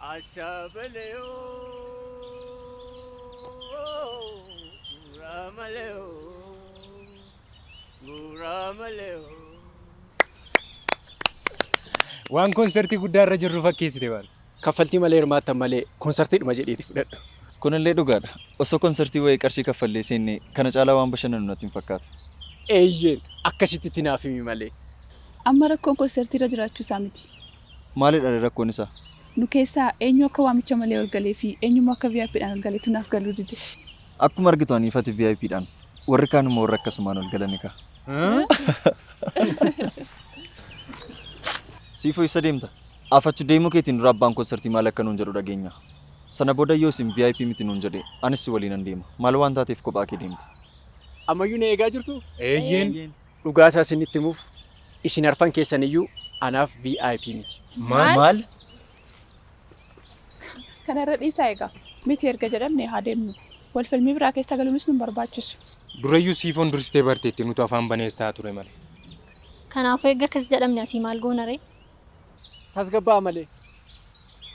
Ashabaleo, Guramaleo, Guramaleo. Waan konsertii guddaa irra jirru fakkeessite waan. Kaffaltii malee hirmaattan malee konsertiidhuma jedheeti fudhadhu. Kunillee dhugaadha. Osoo konsertii wayii qarshii kaffallee seenne kana caalaa waan bashannanu natti hin fakkaatu. Eeyyeen akkasitti naaf himi malee. Amma rakkoon konsertii irra jiraachuu isaa miti. Maalidha rakkoon isaa? Nu keessaa eenyu akka waamicha malee ol galee fi eenyummaa akka VIPdhaan ol galee tunaaf galuu dide. Akkuma argitu ani ifati VIPdhaan. Warri kaan immoo warra akkasumaan ol galani ka. Siifoo isa deemta. Afachu deemuu keetiin dura abbaan konsertii maal akka nuun jedhu dhageenya. Sana booda yoo isin VIP miti nuun jedhe anis waliin nan deema. Maal waan taateef kophaa kee deemta. Ammayyuu na eegaa jirtu? Eeyyeen. Dhugaa isaa isinitti himuuf isin arfan keessan iyyuu anaaf VIP miti. Maal? Kana irra dhiisaa egaa. Miti erga jedhamne haa deemnu. Wal filmii biraa keessa galuunis nu barbaachisu. Durayyuu siifoon dursitee barteetti nuti afaan baneessaa ture malee. Kanaafuu eegga akkas jedhamne asii maal goona ree? Tasgabbaa malee.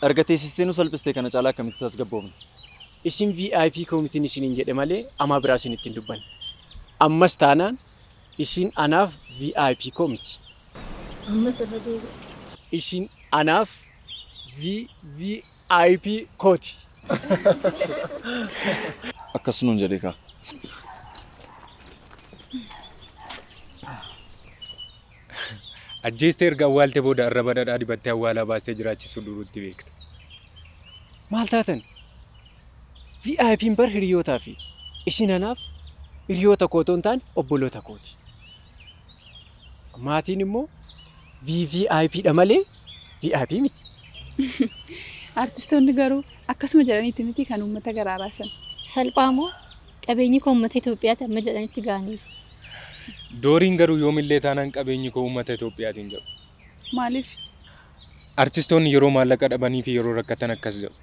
Erga teessistee nu salphistee kana caalaa akkamitti tasgabboofna? Isin VIP koomitiin isiniin jedhe malee amaa biraa isinitti hin dubbanne. Ammas taanaan isin anaaf VIP koomiti. Ammas irra deebi'u. Isin anaaf VIP kooti. Akkas nuun jedhe kaa. Ajjeestee erga awwaaltee booda arraba dhadhaa dibattee awwaalaa baastee jiraachisuu duruutti beekta. Maal taatan? VIP'n bar hiriyootaa fi isin anaaf hiriyoota kootoon ta'an obboloota kooti. Maatiin immoo VVIPdha malee VIP miti. Artistoonni garuu akkasuma jedhaniiti miti kan uummata garaaraasan. Salphaa moo qabeenyi koo uummata Itoophiyaati amma jedhanitti ga'aniiru. Dooriin garuu yoomillee taanaan qabeenyi koo uummata Itoophiyaatiin jedhu. Maaliif? Artistoonni yeroo maallaqa dhabanii fi yeroo rakkatan akkas jedhu.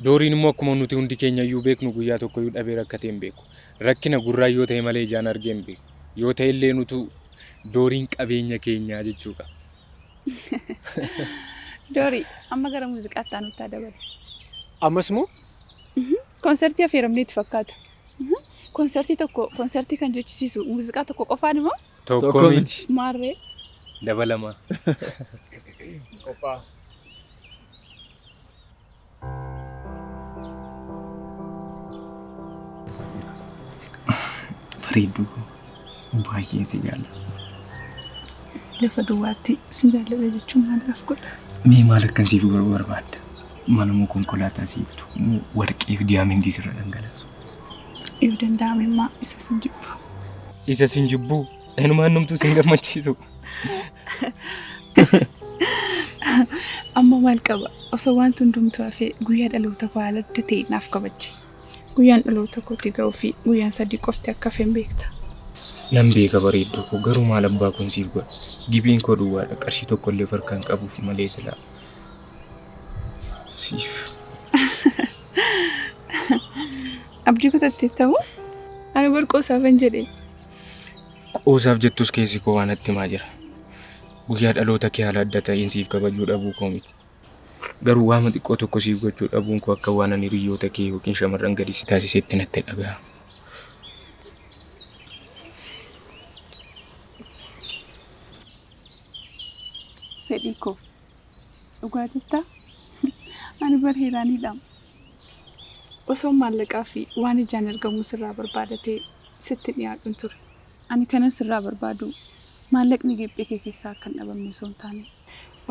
Dooriin immoo akkuma nuti hundi keenya iyyuu beeknu guyyaa tokko iyyuu dhabee rakkatee hin beeku. Rakkina gurraa yoo ta'e malee ijaan argee hin beeku. Yoo ta'e illee nutu dooriin qabeenya keenyaa jechuudha. Doorii amma gara muuziqaatti aanutti dabala. Ammas moo? Konsertii affeeramneetti fakkaata. Konsertii tokko konsertii kan jechisiisu muuziqaa tokko qofaan immoo? Tokko miti. Maarree? Dabalamaa. Qophaa. Bareedduu baay'een si jaalladha. Lafa duwwaatti si jaalladha jechuun maalaaf godha? Mee maal akkan siif barbaadda? Mana moo konkolaataa siif bitu? Warqee fi diyaamendii sirra dhangalaasu? Yoo danda'ame immoo isa sin jibbu. Isa sin jibbu? Eenyumaan numtuu sin gammachiisu? Amma maal qaba? Osoo wanti hundumtuu hafee guyyaa dhaloota koo haala adda ta'e naaf kabaje. Guyyaan dhaloota kootti ga'uu fi guyyaan sadii qofti akka hafeen beekta. Nan beeka bareedduu koo garuu maal abbaa kun siif godha? Gibiin koo duwwaadha qarshii tokkollee farkaan qabuuf malee silaa. Siif. Abdii kutattee ta'uu? Ani bar qoosaafan jedhee. Qoosaaf jettus keessi koo waan natti himaa jira. Guyyaa dhaloota kee haala adda ta'een siif kabajuu dhabuu koo miti. Garuu waama xiqqoo tokko siif gochuu dhabuun koo akka waan ani hiriyoota kee yookiin shamarran gadi si taasisetti natti dhaga'a. Fedhii koo dhugaatiittaa? Ani bar hiraaniidhaam. Osoo maallaqaa fi waan ijaan argamu sirraa barbaadatee sitti dhiyaadhuun ture. Ani kanan sirraa barbaadu maallaqni giphee kee keessaa akka hin dhabamne osoo hin taane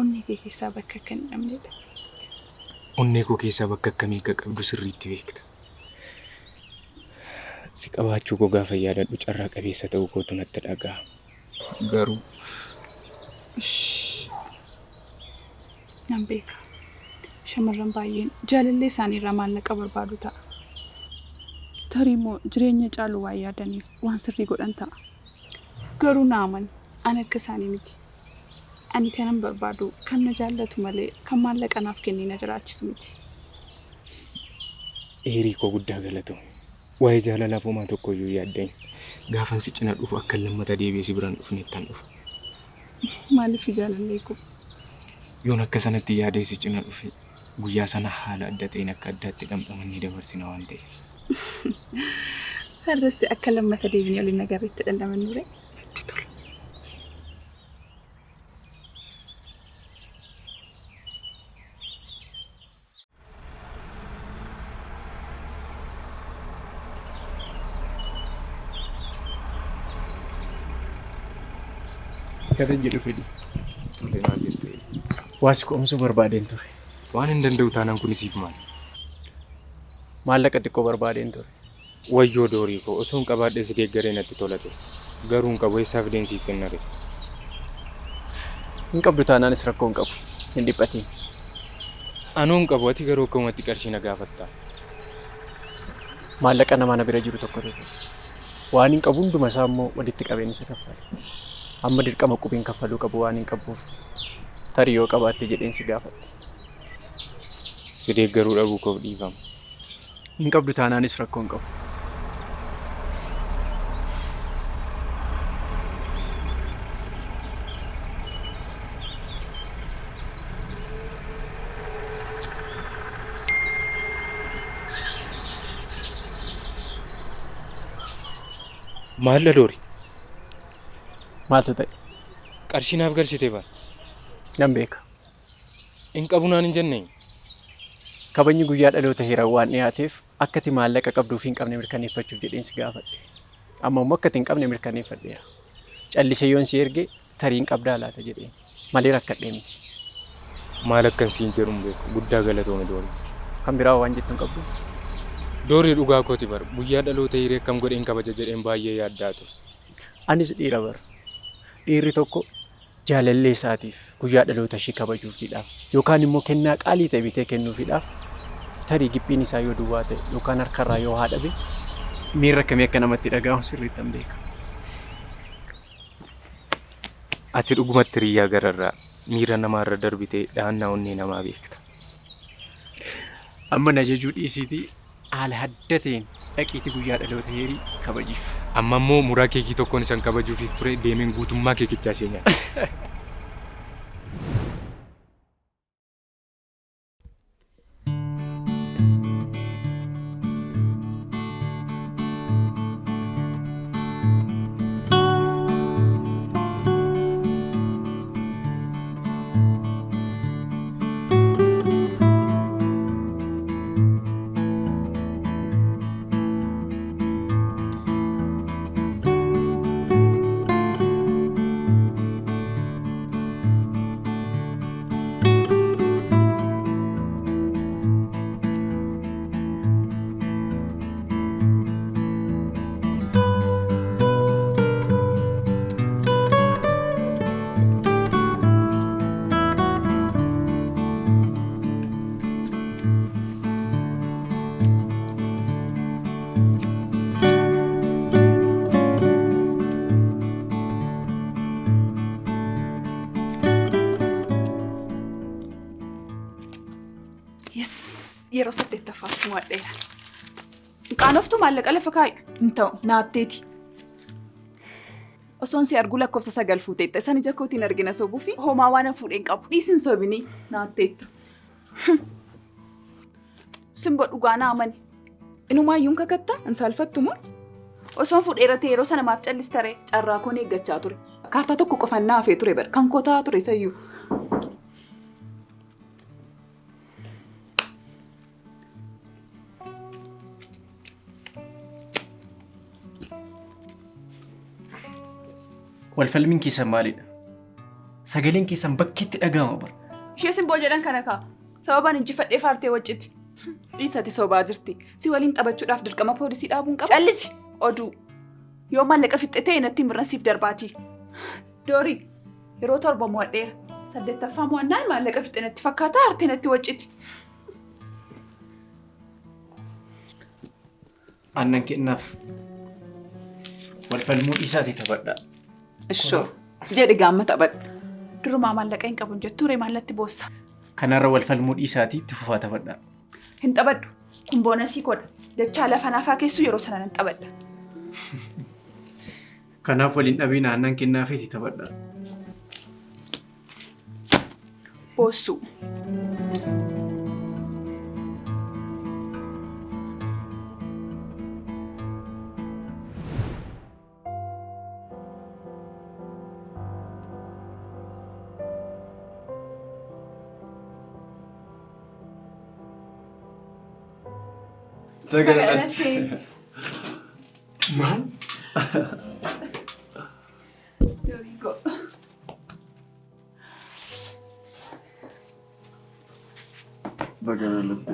onnee kee keessaa bakka akka hin dhabnedha. Onnee koo keessaa bakka akkamii akka qabdu sirriitti beekta. Si qabaachuu koo gaafa yaadadhu carraa qabeessa ta'uu kootu natti dhaga'a. Garuu nan beeka. Shamarran baay'een jaalallee isaaniirraa maallaqa barbaadu ta'a. Tarii immoo jireenya caalu waan yaadaniif waan sirrii godhan ta'a. Garuu na amani ani akka isaanii miti. Ani kanan barbaadu kan na jaallatu malee kan maallaqa naaf kennee na jiraachisu miti. Eerii koo guddaa galatu. Waa'ee jaalalaaf homaa tokko iyyuu yaaddeen gaafan si cina dhufu akka lammata deebi'ee si biraan dhufnettan dhufu. Maaliif jaalallee koo? Yoon akka sanatti yaadee si cina dhufe guyyaa sana haala adda ta'een akka addaatti dhamdhamanii dabarsina waan ta'eef. Har'as akka lammata deebinee waliin nagareetti dhandhaman ture. Itti tola. Kata jedhu fedhi. Tolee maal jettee? Waasi koomsuu barbaadeen ture. Waan hin danda'u taanaan kun siif maali? Maallaqa xiqqoo barbaadeen ture. Wayyoo doorii koo osoo hin qabaadhee si deeggaree natti tola ture. Garuu hin qabu eessaaf deensiif kennare. Hin qabdu taanaanis rakkoo hin qabu. Hin dhiphatiin. Anuu hin qabu ati garuu akkamatti qarshii na gaafatta. Maallaqa nama na bira jiru tokkotu ture. Waan hin qabu hunduma isaa immoo walitti qabeen isa kaffale. Amma dirqama qubiin kaffaluu qabu waan hin qabuuf tarii yoo qabaatte jedheen si gaafadhe. Si deeggaruu dhabuu koof dhiifama. Hin qabdu taanaanis rakkoo hin qabu. Maalla doori? Maaltu ta'e? Qarshii naaf galchitee bara. Nan beeka. Hin qabu naan hin jennee. Kabajni guyyaa dhaloota heeraa waan dhiyaateef akka ati maallaqa qabduuf hin qabne mirkaneeffachuuf jedheen si gaafadhe. Amma immoo akka ati hin qabne mirkaneeffadheera. Callisee yoon si erge tarii hin qabdaa laata jedheen. Malee rakkadhee miti. Maal akkasiin jedhu hin beeku. Guddaa galatoome doori. Kan biraa waan jettu hin qabdu. Doorii dhugaa kooti bara. Guyyaa dhaloota hiree akkam godheen kabaja jedheen baay'ee yaaddaa ture. Anis dhiira bara. Dhiirri tokko jaalallee isaatiif guyyaa dhaloota ishii kabajuufiidhaaf yookaan immoo kennaa qaalii ta'e bitee kennuufiidhaaf tarii giphiin isaa yoo duwwaa ta'e yookaan harkarraa yoo haadhabe miirra akkamii akka namatti dhaga'amu sirriitti hin beeka. Ati dhugumatti riyyaa gararraa miira namaarra darbitee dhaannaa onnee namaa beekta. Amma na jajuu dhiisiitii haala adda ta'een dhaqiitii guyyaa dhaloota heerii kabajiif. Amma immoo muraa keekii tokkoon isan kabajuufiif ture deemeen guutummaa keekichaa ishee nyaata. Yeroo 8ffaa mo'adheera. Qaanoftu maallaqa lafa kaayu hin ta'u naatteeti. Osoon si argu lakkoofsa 9 fuuteetta isaan ija kootiin argina sobuu fi homaa waan fuudheen qabu dhiisin sobinii naatteetta. Simbo dhugaa naa amani. Inumaayyuun kakatta hin saalfattu moo? Osoon fuudheerate yeroo sana maaf callistaree carraa koon eeggachaa ture. Kaartaa tokko qofannaa hafee ture bara kan kotaa ture sayyuu. Walfalmiin keessan maalidha? Sagaleen keessan bakkeetti dhaga'ama bara. Ishee simboo jedhan kana kaa sababaan injifadhee faartee wacciti. Dhiisati sobaa jirti. Si waliin taphachuudhaaf dirqama poolisii dhaabuun qaba. Callisi oduu. Yoo maallaqa fixxee ta'e natti mirransiif darbaati. Doorii yeroo 7 mo'adheera. 8ffaa mo'annaan maallaqa fixxee natti fakkaata hartee natti wacciti. Aannan kennaaf walfalmuu dhiisaatii taphadhaa. Ishoo jedhi gaamma taphadha. Durumaa maallaqa hin qabu jettuure maallatti boossa. Kanarra walfalmuu dhiisaatii itti fufaa taphadhaa. Hin taphadhu. Kun boonasii kodha. Dachaa lafa naafaa keessu yeroo sana nan taphadha. Kanaaf waliin dhabiin aannan kennaafiiti taphadhaa. Boossu. Tagalatte. Maal? Doorii go. Tagalatte.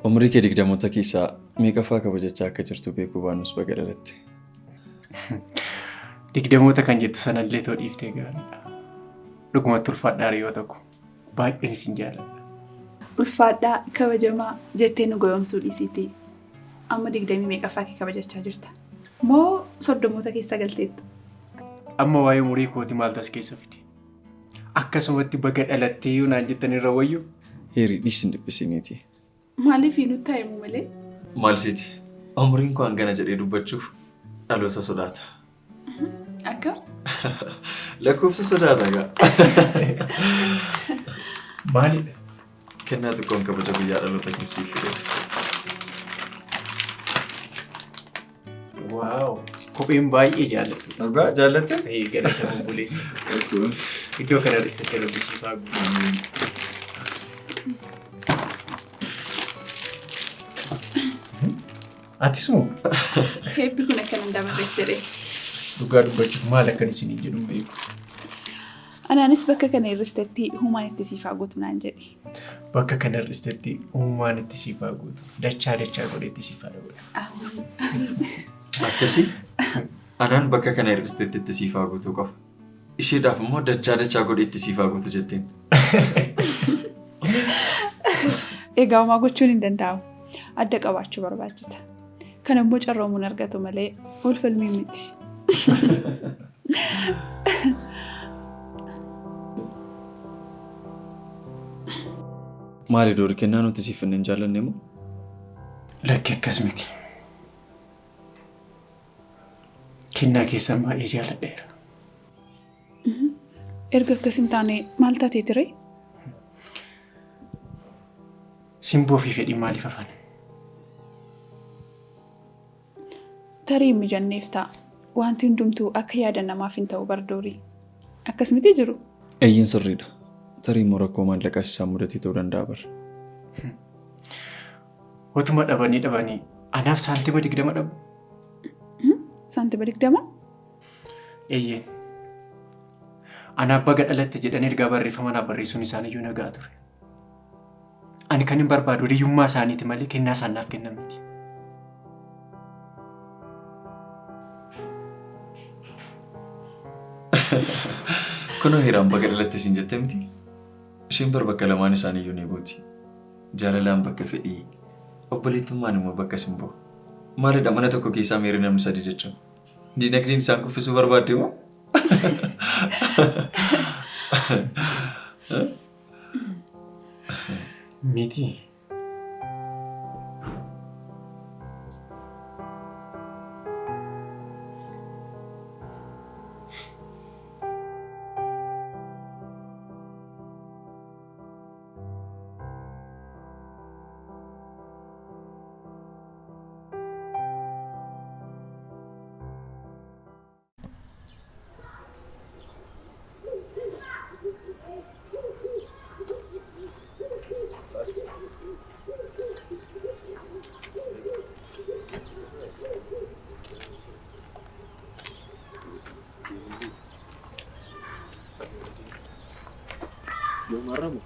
Umrii kee 20 keessaa meeqaffaa kabajachaa akka jirtu beekuu baannus baga dhalatte. 20 kan jettu sanallee too dhiiftee gaariidha. Dhugumatti ulfaadhaa yoo tokko baay'een isin jaalladha. Ulfaadhaa kabajamaa jettee nu goyoomsuu dhiisiiti. Amma 20 meeqaffaa kee kabajachaa jirta? Moo 30 keessa galteetta? Amma waa'ee umurii kooti maaltu as keessa fide? Akkasumatti baga dhalattee yoo naan jettan irra wayyu? Heerii dhiisin dhibbisiniiti. Maaliif nu taa'imu malee? Maal siiti? Umriin koo hangana jedhee dubbachuuf dhaloota sodaata. Akka? Lakkoofsa sodaata gaa. Maalidha? Kennaa xiqqoon kabaja guyyaa dhaloota kimsiif fide. Waaw! Kopheen baay'ee jaalladhu. Dhugaa jaallatte? Galata buleessa. Iddoo kanarratti itti dubbisiifaa guutuu. Atis moo? Heebbi kun akka nan dabarreef jedhee. Dhugaa dubbachuuf maal akkan isinii jedhu beeku. Anaanis bakka kana irristetti humaan itti siifaa guutu naan jedhi. Bakka kana irristetti humaan itti siifaa guutu. Dachaa godhee itti siifaa godha. Akkasii anaan bakka kana irristetti itti siifaa guutuu qofa. Isheedhaaf immoo dachaa godhee itti siifaa guutu jetteen. Egaa homaa gochuun hin danda'amu. Adda qabaachuu barbaachisa. Kan immoo carroomuun argatu malee ulfilmii miti. Maali doori kennaa nuti siif hin jaallanne moo? Lakki akkas miti. Kennaa keessan baay'ee jaalladheera. Erga akkas hin taane maal taatee ture? Simboo fi fedhii maaliif hafan? Tarii hin mijanneef ta'a. Wanti hundumtuu akka yaada namaaf hin ta'u bardoorii. Akkas miti jiru? Eeyyin sirriidha. Tarii immoo rakkoo maallaqaas isaan mudatee ta'uu danda'a bara. Otuma dhabanii anaaf saantima 20 dhabu. Saantima 20? Eeyyeen. Anaaf baga dhalatte jedhanii ergaa barreeffama naaf barreessuun isaaniyyuu nagaa ture. Ani kan hin barbaadu hiriyyummaa isaaniiti malee kennaa isaan naaf kennan miti. Kunoo hiraan baga dhalatte isin jette miti. Isheen bar bakka lamaan isaaniiyyuu ni booti. Jaalalaan bakka fedhii, obboleettummaan immoo bakka simboo. Maalidha mana tokko keessaa meerii namni 3 jechuun? Dinagdeen isaan kuffisuu barbaadde moo? Miti. Yo marramu.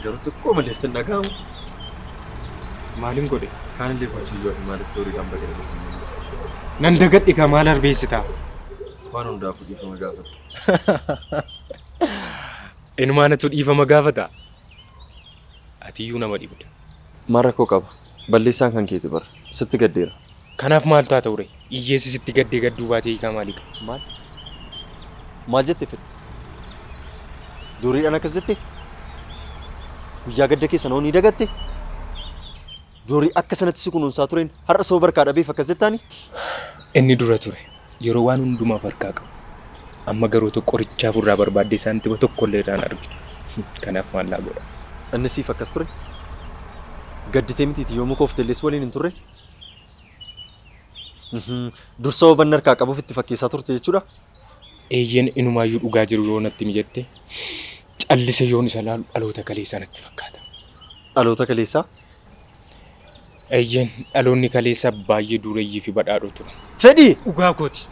Garuu tokko malee sitti nagaa'u. Maaliin godhe? Kaan illee gochuu maaliif dooriidhaan baga dhalatte? Nan dagadhe gaa maal arbeessitaa? Waan hundaafuu dhiifama gaafata. Inumaanatu dhiifama gaafata? Atiyyuu nama dhibda. Maal rakkoo qaba? Balleessaan kan keeti bara. Sitti gaddeera. Kanaaf maal ta'a ture? Iyyeessi sitti gaddee gadduu baatee hiikaa maalii qaba? Maal jette fedhe? Dooriidhaan akkas jette? Guyyaa gadda keessa namoonni dagatte? Doorii akka sanatti si kunuunsaa tureen har'a sababa harkaa dhabeef akkas jettaani? Inni dura ture yeroo waan hundumaaf harkaa qabu. Amma garuu tokko qorichaaf irraa barbaaddee isaan tiba tokkollee isaan arginu. Kanaaf maal laa godha? Inni siif akkas ture? Gadditee mitiiti yommuu kooftellees waliin hin turre? Dursa hubanni harkaa qabuuf itti fakkeessaa turte jechuudha? Eeyyeen inumaayyuu dhugaa jiru yoo natti mijette callise yoon isa laalu dhaloota kaleessaa natti fakkaata. Dhaloota kaleessaa? Eeyyeen dhaloonni kaleessaa baay'ee dureeyyii fi badhaadhoo ture. Fedhii! Dhugaa kooti.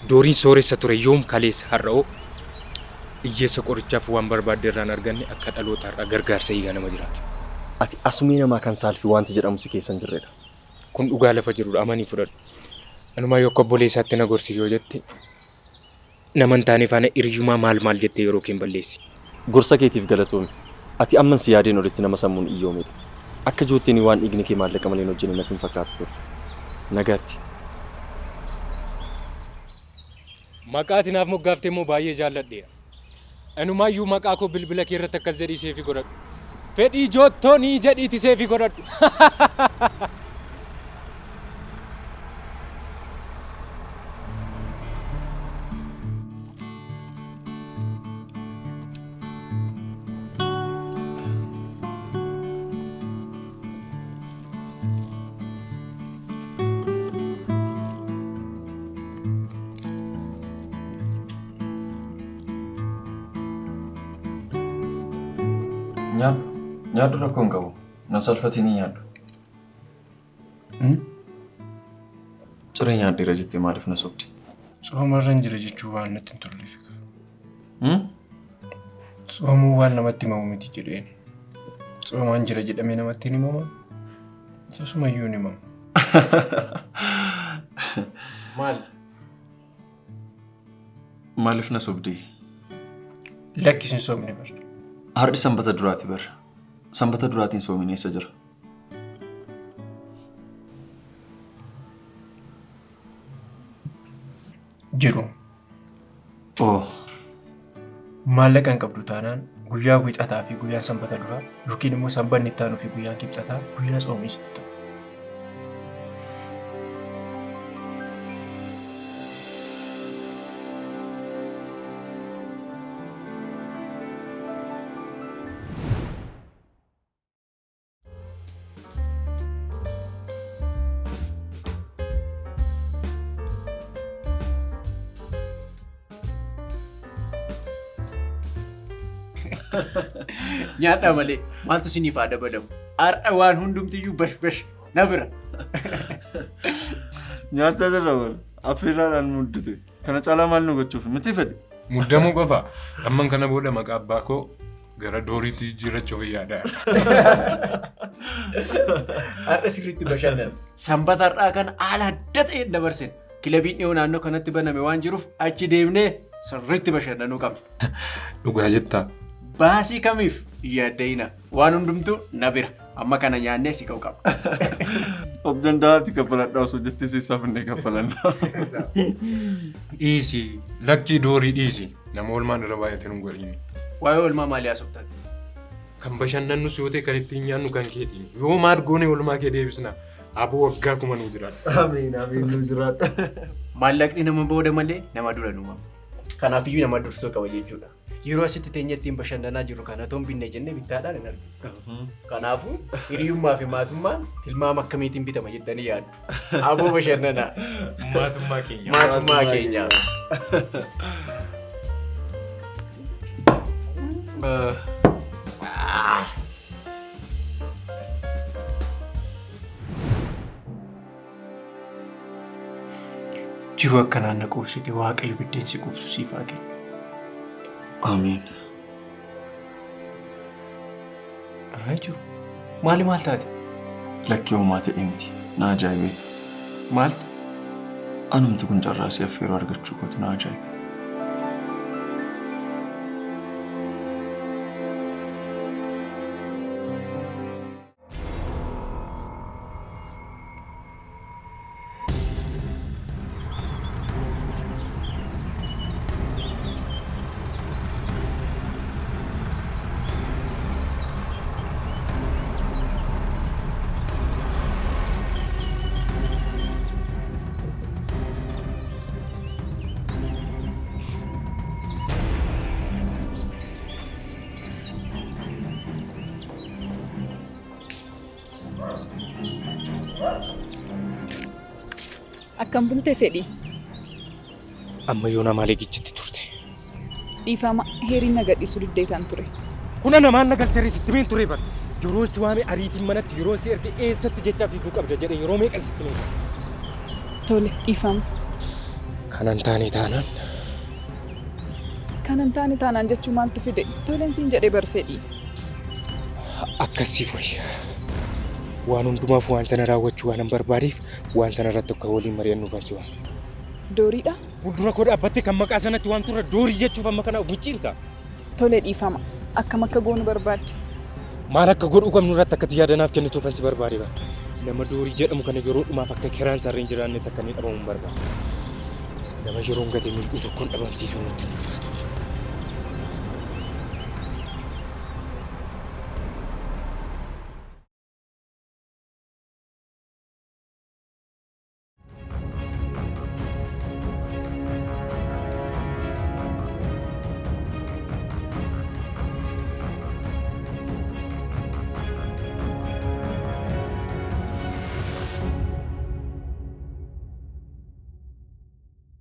Dooriin sooressa ture yoom kaleessa har'oo hiyyeessa qorichaaf waan barbaadde irraan arganne akka dhaloota har'a gargaarsa eegaa nama jiraatu. Ati asumii namaa kan saalfii wanti jedhamu si keessa hin jirredha. Kun dhugaa lafa jirudha amanii fudhadhu. Anumaa yoo akka obboleessaatti na gorsi yoo jette naman taane faana hiriyyumaa maal jettee yeroo keen balleessi. Gorsa keetiif galatoomi. Ati amman si yaadeen olitti nama sammuun iyyoomedha. Akka joottiin waan dhiigni kee maallaqa malee hojjenne natti hin fakkaatu turte. Nagaatti. Maqaa ati naaf moggaaftee immoo baay'ee jaalladheera. Anumaayyuu maqaa koo bilbila kee irratti akkas jedhii seefi godhadhu. Fedhii joottoonii jedhiiti seefi godhadhu. Nyaadhu rakkoo hin qabu. Na salphatiin hin nyaadhu. Ciree nyaadheera jettee maaliif na sobde? Soomarra hin jira jechuu waan natti hin tolleef. Soomuu waan namatti himamu miti jedheen. Soomaan jira jedhamee namatti hin himamu. Sasumayyuu hin himamu. Maali? Maaliif na sobdee? Lakkisin soomne bara. Har'i sanbata duraati bara. Sanbata duraatiin soomiin eessa jira? Jiru. Maallaqa hin qabdu taanaan guyyaa wixataa fi guyyaa sanbata duraa yookiin immoo sanbanni itti aanuu fi guyyaa kibxataa guyyaa soomiisitti ta'a. Nyaadha malee maaltu siniif haa dabalamu? Har'a waan hundumtiyyuu bash na bira. Nyaata jirra bara. Affeerraadhaan muddate. Kana caalaa maal nu gochuuf miti fedhe? Muddamuu qofa. Amman kana booda maqaa abbaa koo gara dooriitti jirachuuf yaada. Har'a sirriitti bashannana. Sanbata har'aa kana haala adda ta'een dabarsine. Kilabiin dhiyoo naannoo kanatti baname waan jiruuf achi deemnee sirriitti bashannanuu qabna. Dhugaa jettaa? Baasii kamiif yaaddayina waan hundumtuu na bira amma kana nyaannee si qabu qaba. Of danda'aatti kaffaladhaa osoo jettee seessaaf inni kaffalanna. Dhiisi. Lakkii doorii dhiisi. Nama oolmaan irra baay'ate nu godhini. Waa'ee oolmaa maalii haasoftaati? Kan bashannannus yoo ta'e kan ittiin nyaannu kan keetiin. Yoo maal goone oolmaa kee deebisna. Aboo waggaa kuma nu jiraadha. Amiin nu jiraadha. Maallaqni nama booda malee nama dura nu mama. Kanaafiyyuu nama dursoo qaba jechuudha. Yeroo asitti teenya ittiin bashannanaa jiru kana toon binne jennee bittaadhaan hin arginu. Kanaafuu hiriyyummaa fi maatummaan tilmaama akkamiitiin bitama jettanii yaaddu. Aboo bashannanaa. Maatummaa keenya. Maatummaa keenya. Jiru akkanaan na quubsite waaqayyo biddeensi quubsu siif haa kennu. Amiin. Jiru. Maali maal taate? Lakkii homaa ta'e miti. Na ajaa'ibeeta. Maaltu? Anumti kun carraasee affeeroo argachuu kooti na ajaa'ibe. Akkam bulte fedhii? Amma yoo nama leegichitti turte. Dhiifama heeriin na gadhiisuu diddeetaan ture. Kuna namaan na galcharee sitti meen ture bar. Yeroo si waame ariitiin manatti yeroo si erge eessatti jechaa fiiguu qabda jedhee yeroo meeqan sitti meen. Tole dhiifama. Kanan taane taanaan. Kanan taane taanaan jechuu maaltu fide? Toleen siin jedhee bar fedhii. Akkasiif wayya. Waan hundumaaf waan sana raawwachuu waan barbaadeef waan sana irratti akka waliin mari'annuuf asi waan. Dooriidha? Fuuldura koo dhaabbattee kan maqaa sanatti waan turre doorii jechuuf amma kana micciirta. Tole dhiifama. Akkam akka goonu barbaadde. Maal akka godhu qabnu irratti akkati yaadanaaf kennituuf ansi barbaade ba. Nama doorii jedhamu kana yeroo dhumaaf akka kiraan sarreen jiraannetti akka inni dhabamu barbaada. Nama yeroo hin gatee mil'uu tokkoon dhabamsiisuu nutti ulfaatu.